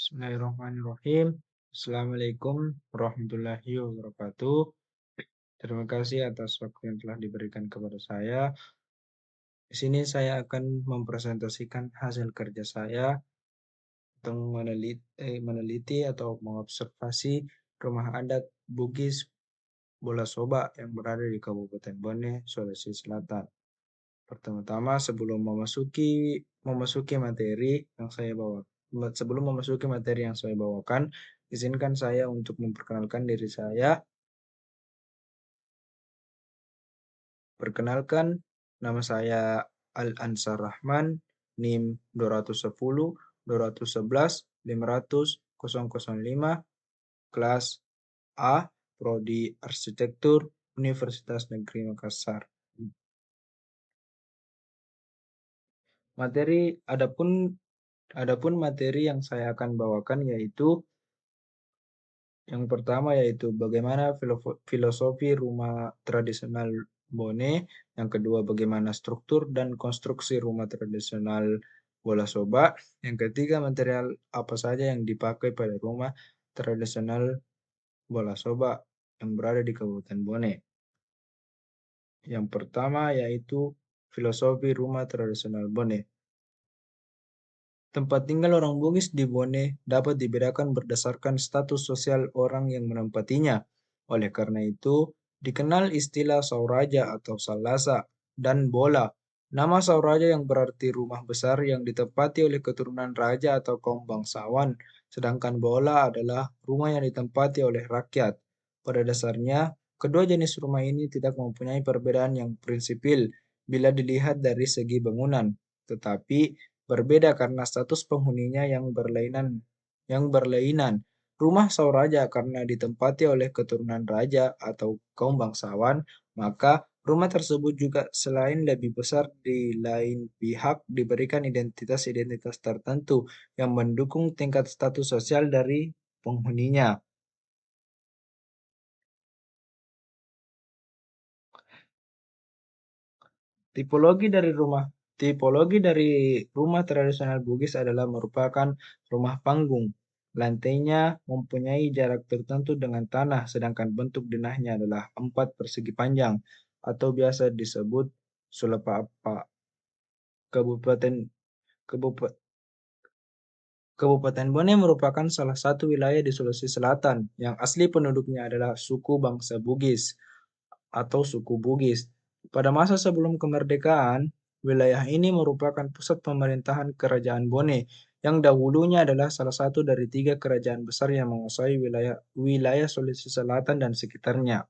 Bismillahirrahmanirrahim. Assalamualaikum warahmatullahi wabarakatuh. Terima kasih atas waktu yang telah diberikan kepada saya. Di sini saya akan mempresentasikan hasil kerja saya tentang meneliti atau mengobservasi rumah adat Bugis Bolasoba yang berada di Kabupaten Bone, Sulawesi Selatan. Pertama-tama memasuki materi yang saya bawa. Sebelum memasuki materi yang saya bawakan, izinkan saya untuk memperkenalkan diri saya. Perkenalkan, nama saya Al-Ansar Rahman, NIM 210 211 500 005, kelas A, Prodi Arsitektur, Universitas Negeri Makassar. Adapun materi yang saya akan bawakan yaitu yang pertama yaitu bagaimana filosofi rumah tradisional Bone, yang kedua bagaimana struktur dan konstruksi rumah tradisional Bolasoba, yang ketiga material apa saja yang dipakai pada rumah tradisional Bolasoba yang berada di Kabupaten Bone. Yang pertama yaitu filosofi rumah tradisional Bone. Tempat tinggal orang Bugis di Bone dapat dibedakan berdasarkan status sosial orang yang menempatinya. Oleh karena itu, dikenal istilah Sauraja atau Salasa dan Bola. Nama Sauraja yang berarti rumah besar yang ditempati oleh keturunan raja atau kaum bangsawan, sedangkan Bola adalah rumah yang ditempati oleh rakyat. Pada dasarnya, kedua jenis rumah ini tidak mempunyai perbedaan yang prinsipil bila dilihat dari segi bangunan, tetapi berbeda karena status penghuninya yang berlainan. Rumah Sauraja karena ditempati oleh keturunan raja atau kaum bangsawan, maka rumah tersebut juga selain lebih besar di lain pihak diberikan identitas-identitas tertentu yang mendukung tingkat status sosial dari penghuninya. Tipologi dari rumah tradisional Bugis adalah merupakan rumah panggung. Lantainya mempunyai jarak tertentu dengan tanah, sedangkan bentuk denahnya adalah 4 persegi panjang atau biasa disebut sulapapa. Kabupaten Kabupaten Kabupaten Bone merupakan salah satu wilayah di Sulawesi Selatan yang asli penduduknya adalah suku bangsa Bugis atau suku Bugis. Pada masa sebelum kemerdekaan, wilayah ini merupakan pusat pemerintahan Kerajaan Bone, yang dahulunya adalah salah satu dari 3 kerajaan besar yang menguasai wilayah Sulawesi Selatan dan sekitarnya.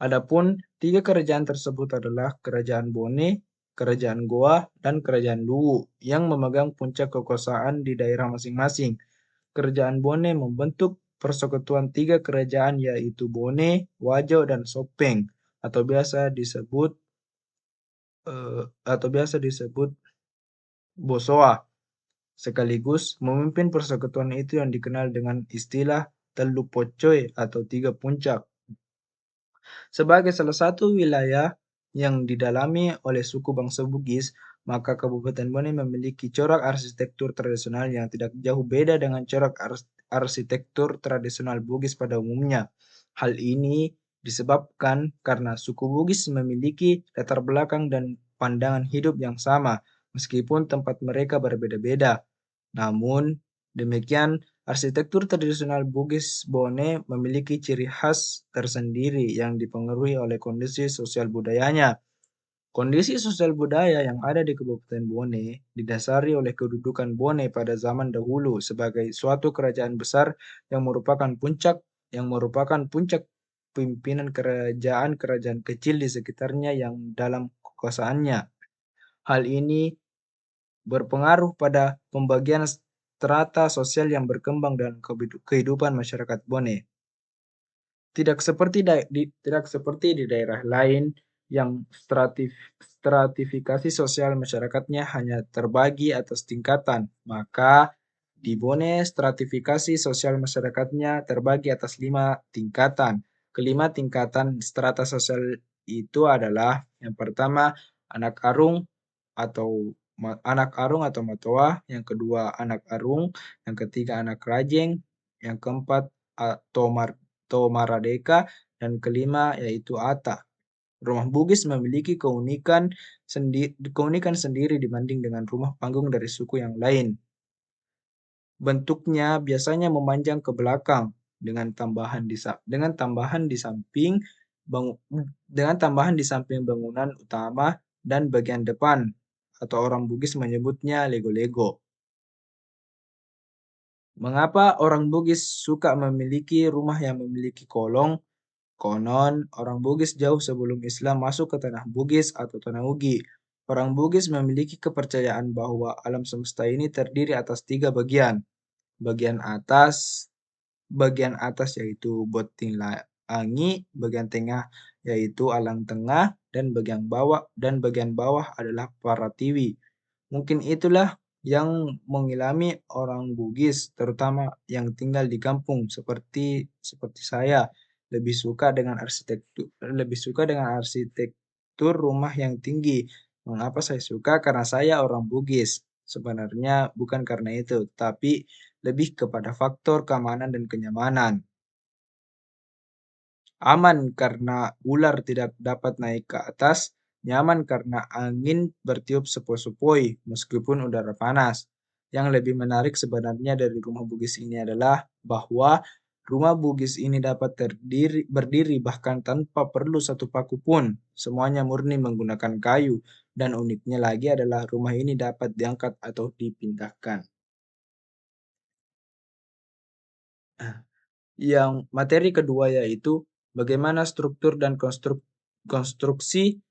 Adapun 3 kerajaan tersebut adalah Kerajaan Bone, Kerajaan Goa, dan Kerajaan Luwu yang memegang puncak kekuasaan di daerah masing-masing. Kerajaan Bone membentuk persekutuan 3 kerajaan yaitu Bone, Wajo, dan Sopeng atau biasa disebut Bosowa, sekaligus memimpin persekutuan itu yang dikenal dengan istilah Telu Pocoy atau 3 puncak. Sebagai salah satu wilayah yang didalami oleh suku bangsa Bugis, maka Kabupaten Bone memiliki corak arsitektur tradisional yang tidak jauh beda dengan corak arsitektur tradisional Bugis pada umumnya. Hal ini disebabkan karena suku Bugis memiliki latar belakang dan pandangan hidup yang sama, meskipun tempat mereka berbeda-beda. Namun, demikian, arsitektur tradisional Bugis Bone memiliki ciri khas tersendiri yang dipengaruhi oleh kondisi sosial budayanya. Kondisi sosial budaya yang ada di Kabupaten Bone didasari oleh kedudukan Bone pada zaman dahulu sebagai suatu kerajaan besar yang merupakan puncak pimpinan kerajaan-kerajaan kecil di sekitarnya yang dalam kekuasaannya. Hal ini berpengaruh pada pembagian strata sosial yang berkembang dalam kehidupan masyarakat Bone. Tidak seperti di daerah lain yang stratifikasi sosial masyarakatnya hanya terbagi atas tingkatan, maka di Bone stratifikasi sosial masyarakatnya terbagi atas 5 tingkatan. Kelima tingkatan strata sosial itu adalah yang pertama anak arung atau anak arung atau matoa, yang kedua anak arung, yang ketiga anak rajeng, yang keempat tomaradeka, dan kelima yaitu ata. Rumah Bugis memiliki keunikan sendiri dibanding dengan rumah panggung dari suku yang lain. Bentuknya biasanya memanjang ke belakang dengan tambahan di samping bangunan utama dan bagian depan, atau orang Bugis menyebutnya lego-lego. Mengapa orang Bugis suka memiliki rumah yang memiliki kolong? Konon, orang Bugis jauh sebelum Islam masuk ke tanah Bugis atau tanah Ugi. Orang Bugis memiliki kepercayaan bahwa alam semesta ini terdiri atas 3 bagian. Bagian atas, bagian atas yaitu Boting Angi, bagian tengah yaitu Alang Tengah, dan bagian bawah adalah Paratiwi. Mungkin itulah yang mengilhami orang Bugis, terutama yang tinggal di kampung seperti seperti saya, lebih suka dengan arsitektur rumah yang tinggi. Mengapa saya suka? Karena saya orang Bugis. Sebenarnya bukan karena itu, tapi lebih kepada faktor keamanan dan kenyamanan. Aman karena ular tidak dapat naik ke atas, nyaman karena angin bertiup sepoi-sepoi meskipun udara panas. Yang lebih menarik sebenarnya dari rumah Bugis ini adalah bahwa rumah Bugis ini dapat berdiri bahkan tanpa perlu satu paku pun. Semuanya murni menggunakan kayu, dan uniknya lagi adalah rumah ini dapat diangkat atau dipindahkan. Yang materi kedua yaitu bagaimana struktur dan konstruksi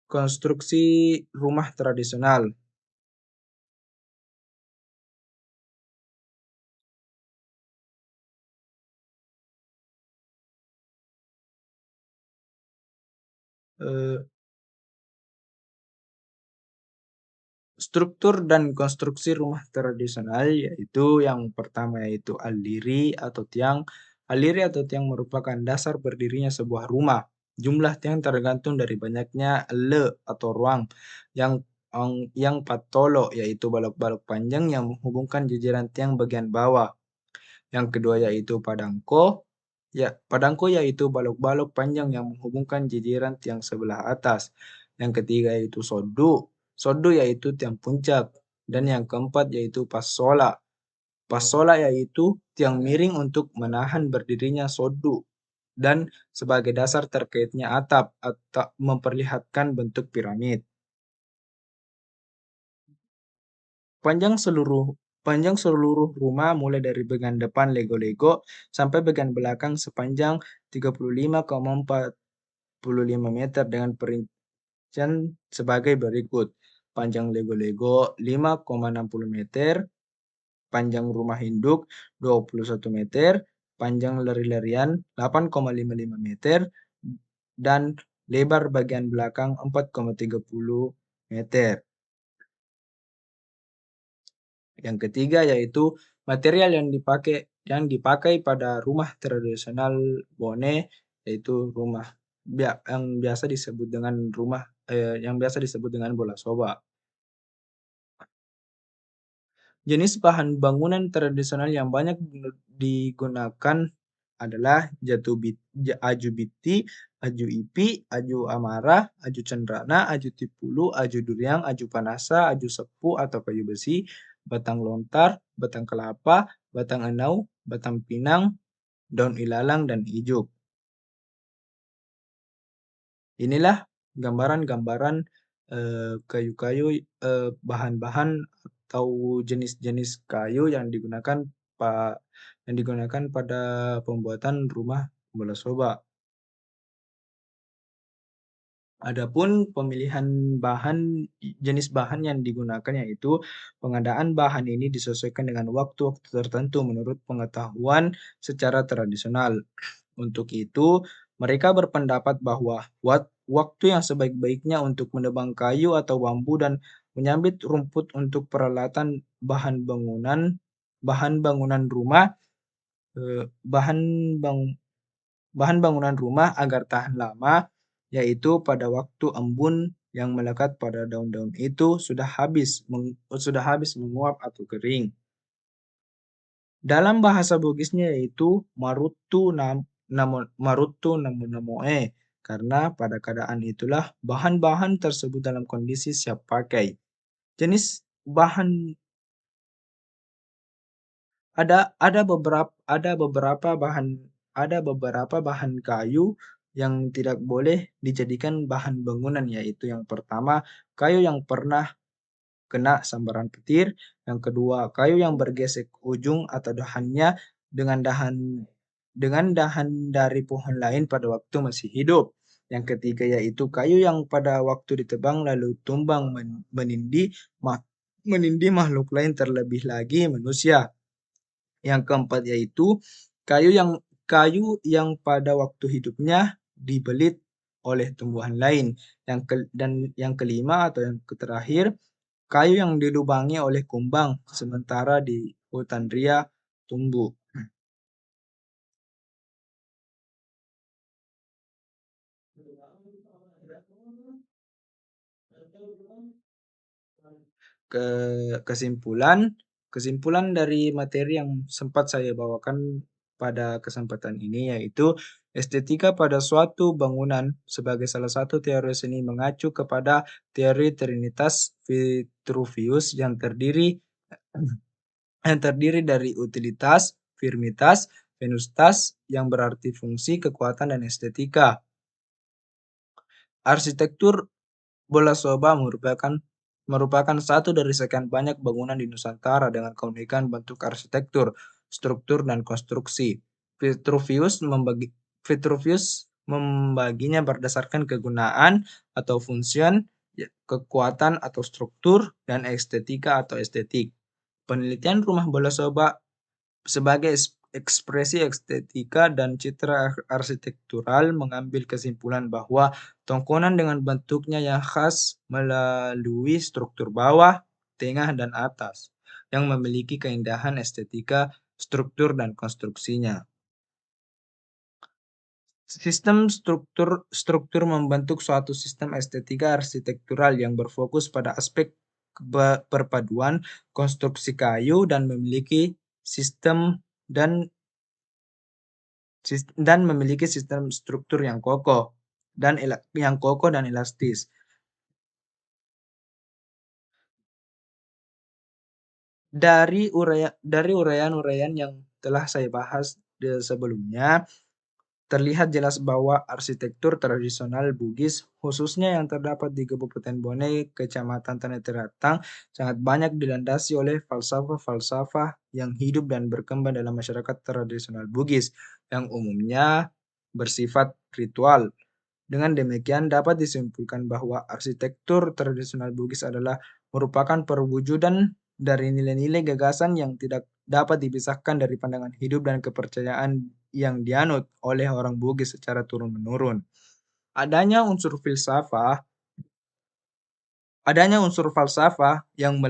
konstruksi rumah tradisional. Eh, Struktur dan konstruksi rumah tradisional yaitu yang pertama yaitu aliri atau tiang. Aliri atau tiang merupakan dasar berdirinya sebuah rumah. Jumlah tiang tergantung dari banyaknya le atau ruang yang yang patolo yaitu balok-balok panjang yang menghubungkan jajaran tiang bagian bawah. Yang kedua yaitu padangko. Ya, padangko yaitu balok-balok panjang yang menghubungkan jajaran tiang sebelah atas. Yang ketiga yaitu sodu. Sodu yaitu tiang puncak. Dan yang keempat yaitu pasola. Pasola yaitu tiang miring untuk menahan berdirinya sodu. Dan sebagai dasar terkaitnya atap atau memperlihatkan bentuk piramid. Panjang seluruh panjang seluruh rumah mulai dari bagian depan lego-lego sampai bagian belakang sepanjang 35,45 meter dengan perincian sebagai berikut. Panjang lego-lego 5,60 meter, panjang rumah induk 21 meter, panjang lari-larian 8,55 meter, dan lebar bagian belakang 4,30 meter. Yang ketiga yaitu material yang dipakai pada rumah tradisional Bone, yaitu yang biasa disebut dengan bola soba. Jenis bahan bangunan tradisional yang banyak digunakan adalah aju biti, aju ipi, aju amara, aju cendrana, aju tipulu, aju duriang, aju panasa, aju sepu atau kayu besi, batang lontar, batang kelapa, batang enau, batang pinang, daun ilalang, dan ijuk. Inilah gambaran-gambaran kayu-kayu, bahan-bahan atau jenis-jenis kayu yang digunakan pada pembuatan rumah bola soba. Adapun pemilihan jenis bahan yang digunakan yaitu pengadaan bahan ini disesuaikan dengan waktu-waktu tertentu menurut pengetahuan secara tradisional. Untuk itu, mereka berpendapat bahwa waktu yang sebaik-baiknya untuk menebang kayu atau bambu dan menyambit rumput untuk peralatan bahan bangunan rumah eh, bahan bang, bahan bangunan rumah agar tahan lama, yaitu pada waktu embun yang melekat pada daun-daun itu sudah habis menguap atau kering. Dalam bahasa Bugisnya yaitu marutu namu namoe, karena pada keadaan itulah bahan-bahan tersebut dalam kondisi siap pakai. Jenis bahan ada beberapa bahan kayu yang tidak boleh dijadikan bahan bangunan, yaitu yang pertama kayu yang pernah kena sambaran petir, yang kedua kayu yang bergesek ujung atau dahannya dengan dahan dari pohon lain pada waktu masih hidup. Yang ketiga yaitu kayu yang pada waktu ditebang lalu tumbang menindih makhluk lain, terlebih lagi manusia. Yang keempat yaitu kayu yang pada waktu hidupnya dibelit oleh tumbuhan lain. Dan yang kelima atau yang terakhir, kayu yang dilubangi oleh kumbang sementara di hutan ria tumbuh. Ke kesimpulan dari materi yang sempat saya bawakan pada kesempatan ini yaitu estetika pada suatu bangunan sebagai salah satu teori seni mengacu kepada teori Trinitas Vitruvius yang terdiri dari utilitas, firmitas, venustas yang berarti fungsi, kekuatan, dan estetika. Arsitektur Bola Soba merupakan satu dari sekian banyak bangunan di Nusantara dengan keunikan bentuk arsitektur, struktur, dan konstruksi. Vitruvius membaginya berdasarkan kegunaan atau fungsian, kekuatan atau struktur, dan estetika atau estetik. Penelitian rumah bola soba sebagai ekspresi estetika dan citra arsitektural mengambil kesimpulan bahwa tongkonan dengan bentuknya yang khas melalui struktur bawah, tengah, dan atas yang memiliki keindahan estetika, struktur, dan konstruksinya. Sistem struktur membentuk suatu sistem estetika arsitektural yang berfokus pada aspek perpaduan konstruksi kayu dan memiliki sistem dan sistem struktur yang kokoh dan elastis. Dari uraian-uraian yang telah saya bahas sebelumnya, terlihat jelas bahwa arsitektur tradisional Bugis, khususnya yang terdapat di Kabupaten Bone, Kecamatan Tanah Teratang, sangat banyak dilandasi oleh falsafah-falsafah yang hidup dan berkembang dalam masyarakat tradisional Bugis, yang umumnya bersifat ritual. Dengan demikian, dapat disimpulkan bahwa arsitektur tradisional Bugis adalah merupakan perwujudan dari nilai-nilai gagasan yang tidak dapat dipisahkan dari pandangan hidup dan kepercayaan yang dianut oleh orang Bugis secara turun-menurun. Adanya unsur filsafah, adanya unsur falsafah yang uh,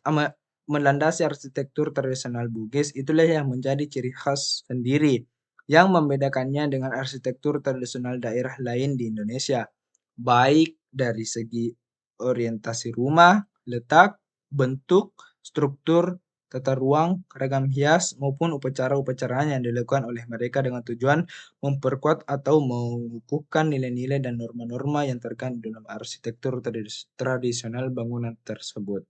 ama- melandasi arsitektur tradisional Bugis itulah yang menjadi ciri khas sendiri yang membedakannya dengan arsitektur tradisional daerah lain di Indonesia, baik dari segi orientasi rumah, letak, bentuk, struktur, tata ruang, ragam hias, maupun upacara-upacaranya yang dilakukan oleh mereka dengan tujuan memperkuat atau mengukuhkan nilai-nilai dan norma-norma yang terkandung dalam arsitektur tradisional bangunan tersebut.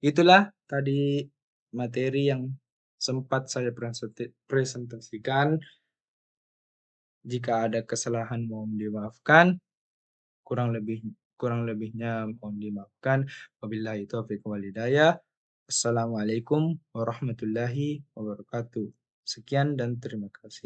Itulah tadi materi yang sempat saya presentasikan. Jika ada kesalahan mohon dimaafkan, kurang lebih kurang lebihnya mohon dimaafkan. Wabillahi taufiq wal hidayah. Assalamualaikum warahmatullahi wabarakatuh. Sekian dan terima kasih.